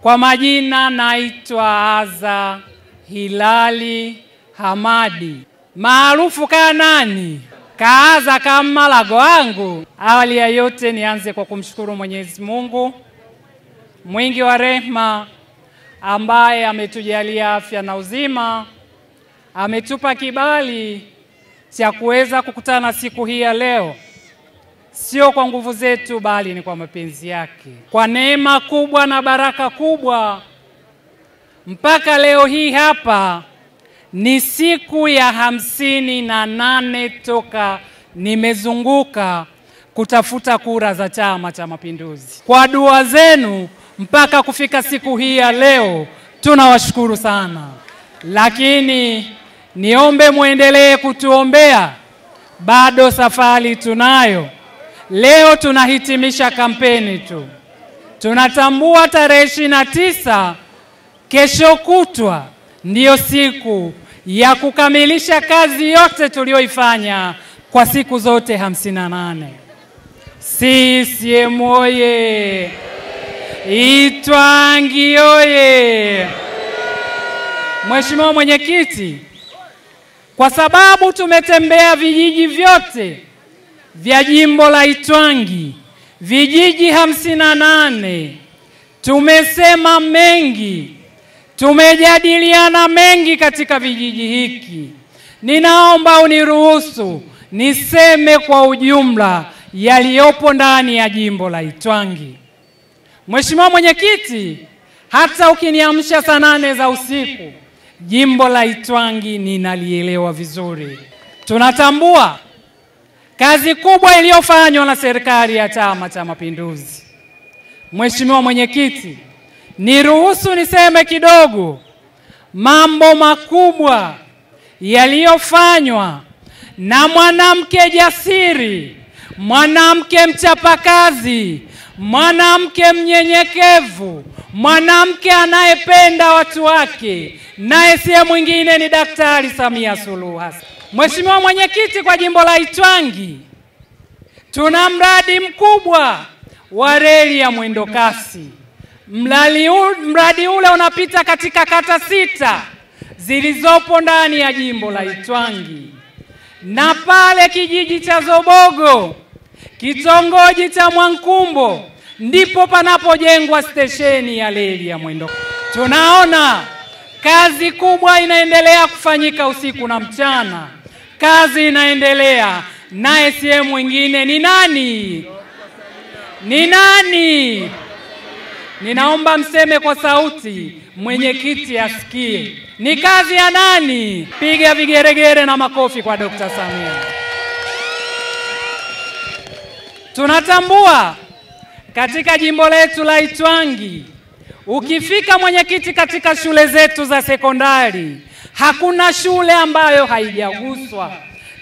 Kwa majina naitwa Aza Hilali Hamadi, maarufu Kanani, Kaaza kama lago wangu. Awali ya yote nianze kwa kumshukuru Mwenyezi Mungu mwingi wa rehema, ambaye ametujalia afya na uzima, ametupa kibali cha kuweza kukutana siku hii ya leo. Sio kwa nguvu zetu, bali ni kwa mapenzi yake. Kwa neema kubwa na baraka kubwa, mpaka leo hii hapa ni siku ya 58 toka nimezunguka kutafuta kura za Chama cha Mapinduzi. Kwa dua zenu mpaka kufika siku hii ya leo, tunawashukuru sana. Lakini niombe muendelee kutuombea, bado safari tunayo. Leo tunahitimisha kampeni tu. Tunatambua tarehe 29 kesho kutwa ndiyo siku ya kukamilisha kazi yote tulioifanya kwa siku zote 58. CCM oye! Itwangi oye! Mheshimiwa Mwenyekiti, kwa sababu tumetembea vijiji vyote vya jimbo la Itwangi, vijiji 58, tumesema mengi, tumejadiliana mengi katika vijiji hiki. Ninaomba uniruhusu niseme kwa ujumla yaliyopo ndani ya jimbo la Itwangi. Mheshimiwa Mwenyekiti, hata ukiniamsha saa 8 za usiku, jimbo la Itwangi ninalielewa vizuri. Tunatambua kazi kubwa iliyofanywa na serikali ya Chama cha Mapinduzi. Mheshimiwa Mwenyekiti, niruhusu niseme kidogo mambo makubwa yaliyofanywa na mwanamke jasiri, mwanamke mchapakazi, mwanamke mnyenyekevu, mwanamke anayependa watu wake, naye si mwingine ni Daktari Samia Suluhu Hassan. Mheshimiwa Mwenyekiti, kwa jimbo la Itwangi tuna mradi mkubwa wa reli ya mwendo kasi. Mradi ule unapita katika kata 6 zilizopo ndani ya jimbo la Itwangi. Na pale kijiji cha Zobogo, kitongoji cha Mwankumbo, ndipo panapojengwa stesheni ya reli ya mwendo. Tunaona kazi kubwa inaendelea kufanyika usiku na mchana. Kazi inaendelea, naye si mwingine ni nani? Ni nani? Ninaomba mseme kwa sauti, mwenyekiti asikie. Ni kazi ya nani? Piga vigeregere na makofi kwa Dr. Samia. Tunatambua katika jimbo letu la Itwangi, ukifika mwenyekiti, katika shule zetu za sekondari hakuna shule ambayo haijaguswa.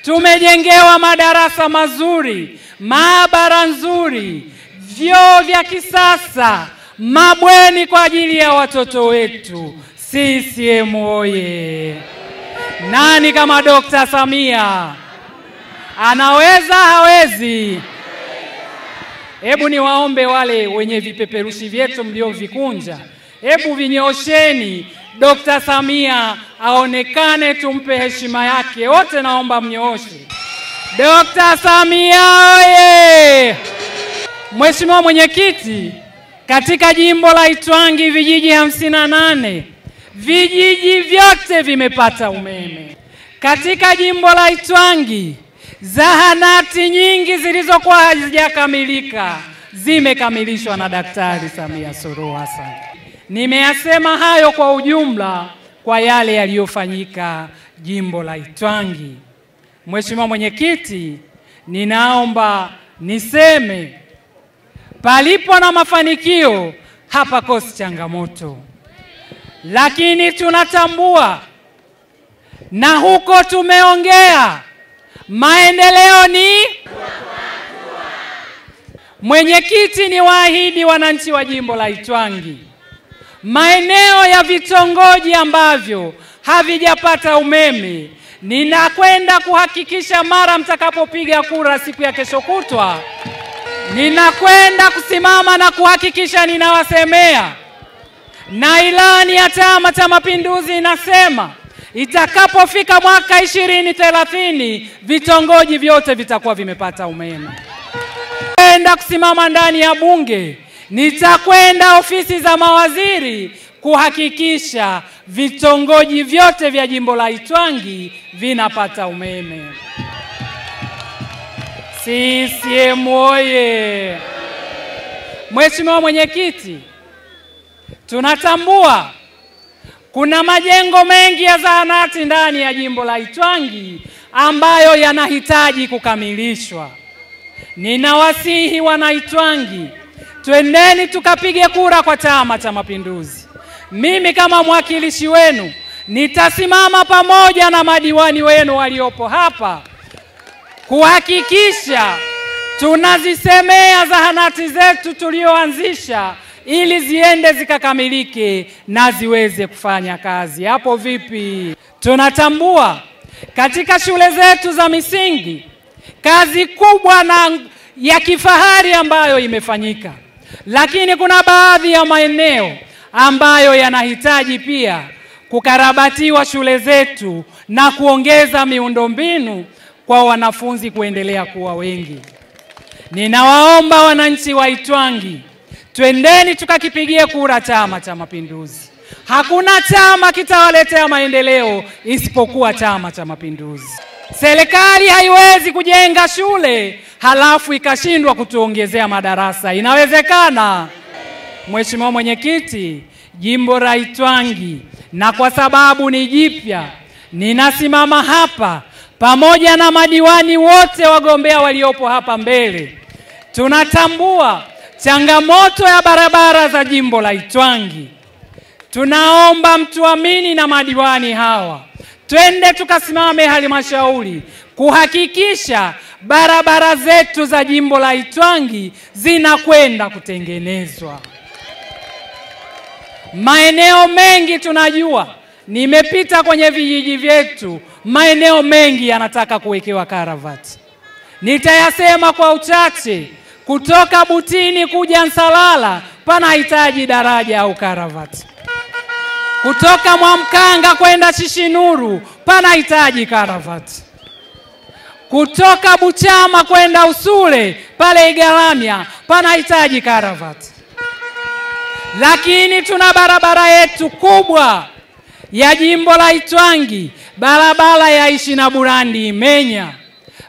Tumejengewa madarasa mazuri, maabara nzuri, vyoo vya kisasa, mabweni kwa ajili ya watoto wetu. CCM oye! Nani kama Dr. Samia? Anaweza hawezi? Hebu niwaombe wale wenye vipeperushi vyetu mliovikunja, hebu vinyosheni, Dr. Samia aonekane, tumpe heshima yake. Wote naomba mnyooshe. Dr. Samia oye! Mheshimiwa Mwenyekiti, katika jimbo la Itwangi vijiji 58, vijiji vyote vimepata umeme. Katika jimbo la Itwangi zahanati nyingi zilizokuwa hazijakamilika zimekamilishwa na Daktari Samia Suluhu Hassan. Nimeyasema hayo kwa ujumla kwa yale yaliyofanyika jimbo la Itwangi. Mheshimiwa Mwenyekiti, ninaomba niseme palipo na mafanikio hapakosi changamoto. Lakini tunatambua na huko tumeongea, maendeleo ni mwenyekiti, ni waahidi wananchi wa jimbo la Itwangi, maeneo ya vitongoji ambavyo havijapata umeme, ninakwenda kuhakikisha mara mtakapopiga kura siku ya kesho kutwa, ninakwenda kusimama na kuhakikisha ninawasemea Na ilani ya Chama cha Mapinduzi inasema itakapofika mwaka 2030 vitongoji vyote vitakuwa vimepata umeme. Nitakwenda kusimama ndani ya bunge, nitakwenda ofisi za mawaziri kuhakikisha vitongoji vyote vya jimbo la Itwangi vinapata umeme. CCM oye! Mheshimiwa Mwenyekiti, tunatambua kuna majengo mengi ya zahanati ndani ya jimbo la Itwangi ambayo yanahitaji kukamilishwa. Ninawasihi wana Itwangi, twendeni tukapige kura kwa Chama cha Mapinduzi. Mimi kama mwakilishi wenu nitasimama pamoja na madiwani wenu waliopo hapa kuhakikisha tunazisemea zahanati zetu tulioanzisha ili ziende zikakamilike na ziweze kufanya kazi. Hapo vipi? Tunatambua katika shule zetu za misingi kazi kubwa na ya kifahari ambayo imefanyika, lakini kuna baadhi ya maeneo ambayo yanahitaji pia kukarabatiwa shule zetu na kuongeza miundombinu kwa wanafunzi kuendelea kuwa wengi. Ninawaomba wananchi wa Itwangi, twendeni tukakipigie kura Chama cha Mapinduzi. Hakuna chama kitawaletea maendeleo isipokuwa Chama cha Mapinduzi. Serikali haiwezi kujenga shule halafu ikashindwa kutuongezea madarasa. Inawezekana? Mheshimiwa Mwenyekiti, jimbo la Itwangi, na kwa sababu ni jipya, ninasimama hapa pamoja na madiwani wote wagombea waliopo hapa mbele. Tunatambua changamoto ya barabara za jimbo la Itwangi. Tunaomba mtuamini na madiwani hawa, twende tukasimame halmashauri kuhakikisha barabara zetu za jimbo la Itwangi zinakwenda kutengenezwa. Maeneo mengi tunajua, nimepita kwenye vijiji vyetu, maeneo mengi yanataka kuwekewa karavati. Nitayasema kwa uchache. Kutoka Butini kuja Nsalala panahitaji daraja au karavati. Kutoka Mwamkanga kwenda Shishinuru panahitaji karavati. Kutoka Buchama kwenda Usule pale Igaramia panahitaji karavati. Lakini tuna barabara yetu kubwa ya jimbo la Itwangi, barabara ya Ishinaburandi Imenya.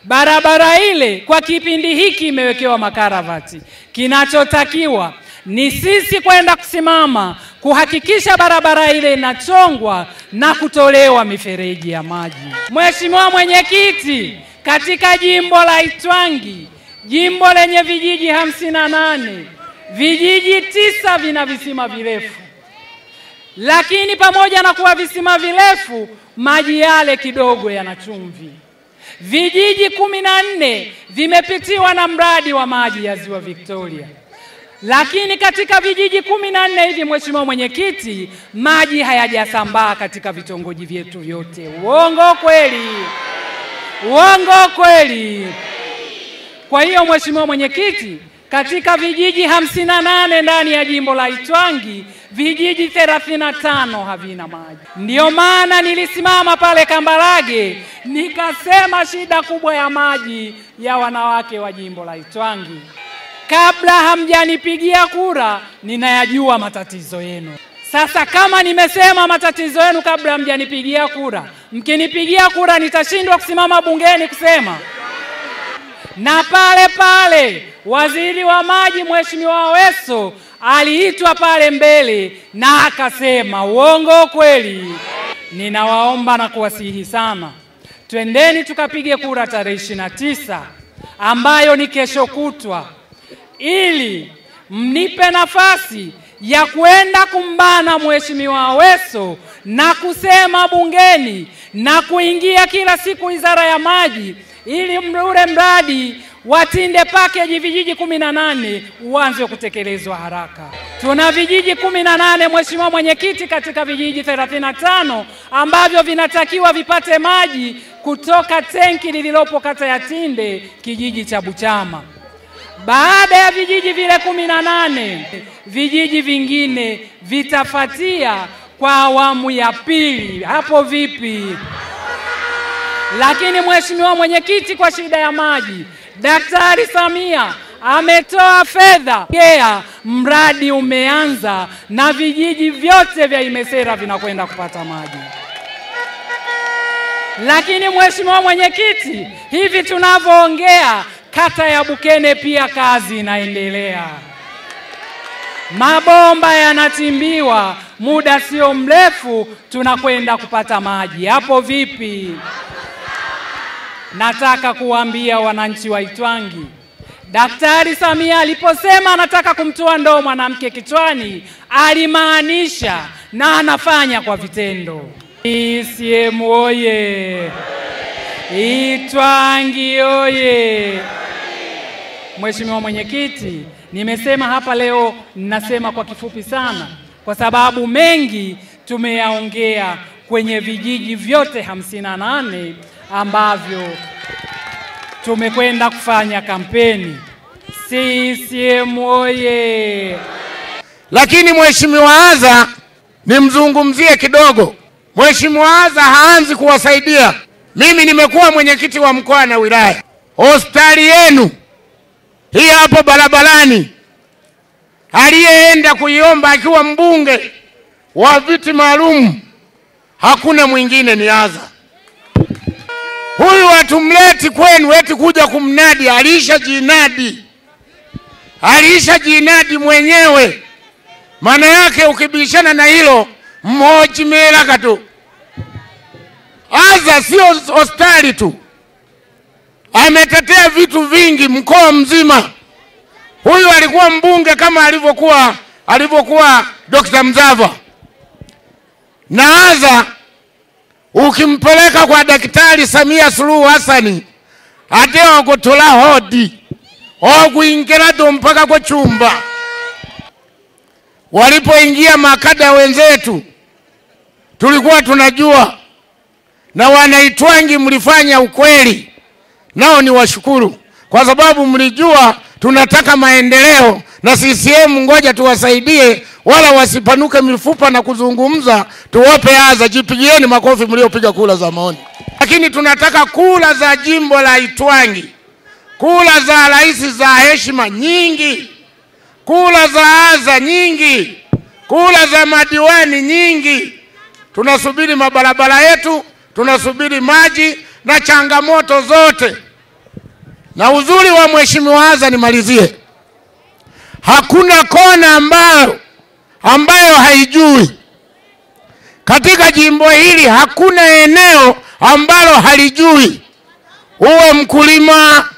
Barabara ile kwa kipindi hiki imewekewa makaravati. Kinachotakiwa ni sisi kwenda kusimama kuhakikisha barabara ile inachongwa na kutolewa mifereji ya maji. Mheshimiwa Mwenyekiti, katika jimbo la Itwangi, jimbo lenye vijiji 58, vijiji 9 vina visima virefu. Lakini pamoja na kuwa visima virefu, maji yale kidogo yana chumvi. Vijiji 14 vimepitiwa na mradi wa maji ya Ziwa Victoria. Lakini katika vijiji 14 hivi, Mheshimiwa Mwenyekiti, maji hayajasambaa katika vitongoji vyetu vyote. Uongo kweli? Uongo kweli? Kwa hiyo Mheshimiwa Mwenyekiti, katika vijiji 58 ndani ya jimbo la Itwangi, vijiji 35 havina maji. Ndio maana nilisimama pale Kambarage nikasema shida kubwa ya maji ya wanawake wa jimbo la Itwangi. Kabla hamjanipigia kura, ninayajua matatizo yenu. Sasa kama nimesema matatizo yenu kabla hamjanipigia kura, mkinipigia kura nitashindwa kusimama bungeni kusema? Na pale pale waziri wa maji Mheshimiwa Aweso aliitwa pale mbele na akasema. Uongo kweli? Ninawaomba na kuwasihi sana, twendeni tukapige kura tarehe 29 ambayo ni kesho kutwa, ili mnipe nafasi ya kwenda kumbana Mheshimiwa Aweso na kusema bungeni na kuingia kila siku wizara ya maji, ili ule mradi watinde package vijiji 18 uanze kutekelezwa haraka. Tuna vijiji 18 Mheshimiwa Mwenyekiti, katika vijiji 35 ambavyo vinatakiwa vipate maji kutoka tenki lililopo kata ya Tinde, kijiji cha Buchama. Baada ya vijiji vile 18, vijiji vingine vitafuatia kwa awamu ya pili. Hapo vipi? Lakini Mheshimiwa Mwenyekiti, kwa shida ya maji, Daktari Samia ametoa fedha. Mradi umeanza na vijiji vyote vya Imesera vinakwenda kupata maji. Lakini Mheshimiwa Mwenyekiti, hivi tunavyoongea, kata ya Bukene pia kazi inaendelea. Mabomba yanatimbiwa, muda sio mrefu tunakwenda kupata maji. Hapo vipi? Nataka kuambia wananchi wa Itwangi, Daktari Samia aliposema anataka kumtoa ndoo mwanamke kichwani, alimaanisha na anafanya kwa vitendo. CCM oye! Itwangi oye! Mheshimiwa Mwenyekiti, nimesema hapa leo, ninasema kwa kifupi sana kwa sababu mengi tumeyaongea kwenye vijiji vyote 58 ambavyo tumekwenda kufanya kampeni. CCM oye! Lakini Mheshimiwa Aza nimzungumzie kidogo. Mheshimiwa Aza haanzi kuwasaidia. Mimi nimekuwa mwenyekiti wa mkoa na wilaya. Hospitali yenu hii hapo barabarani, aliyeenda kuiomba akiwa mbunge wa viti maalum hakuna mwingine, ni Aza. Huyu hatumleti kwenu eti kuja kumnadi, alisha jinadi mwenyewe. Maana yake ukibishana na hilo mhoji melaka tu. Aza sio hospitali tu, ametetea vitu vingi mkoa mzima. Huyu alikuwa mbunge kama alivyokuwa Dr. Mzava. Na Aza ukimpeleka kwa Daktari Samia Suluhu Hassan, ateo kutola hodi kuingia ndo mpaka kwa chumba. Walipoingia makada wenzetu tulikuwa tunajua, na wanaitwangi mlifanya ukweli, nao ni washukuru kwa sababu mlijua tunataka maendeleo, na CCM ngoja tuwasaidie, wala wasipanuke mifupa na kuzungumza. Tuwape Aza, jipigieni makofi mliopiga kula za maoni. Lakini tunataka kula za jimbo la Itwangi, kula za rais za heshima nyingi, kula za Aza nyingi, kula za madiwani nyingi. Tunasubiri mabarabara yetu, tunasubiri maji na changamoto zote. Na uzuri wa Mheshimiwa Aza, nimalizie, hakuna kona ambayo haijui. Katika jimbo hili hakuna eneo ambalo halijui. Uwe mkulima,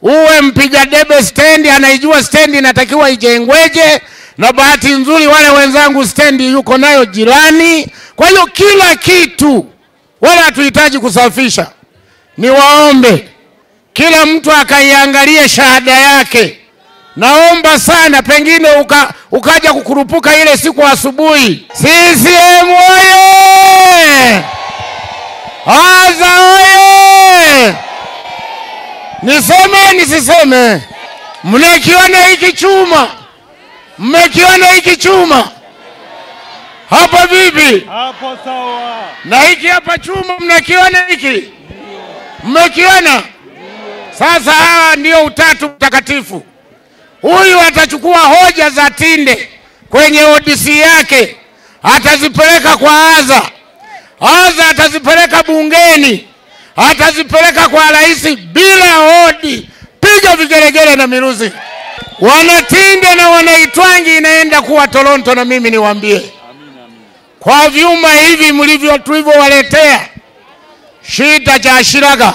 uwe mpiga debe stendi, anaijua stendi inatakiwa ijengweje, na bahati nzuri wale wenzangu stendi yuko nayo jirani. Kwa hiyo kila kitu, wala hatuhitaji kusafisha. Niwaombe kila mtu akaiangalie shahada yake. Naomba sana, pengine ukaja kukurupuka ile siku asubuhi. CCM oye! Aza oye! Niseme nisiseme? Mnakiona hiki chuma? Mmekiona hiki chuma? Hapa vipi? Hapo sawa. Na hiki hapa chuma mnakiona hiki? Mmekiona? Sasa hawa ndio Utatu Mtakatifu. Huyu atachukua hoja za Tinde kwenye ODC yake, atazipeleka kwa Aza. Aza atazipeleka bungeni, atazipeleka kwa rais bila hodi. Piga vigelegele na miruzi. Wanatinde na Wanaitwangi inaenda kuwa Toronto. Na mimi niwaambie, kwa vyuma hivi mlivyo tulivyowaletea, shida cha Shiraga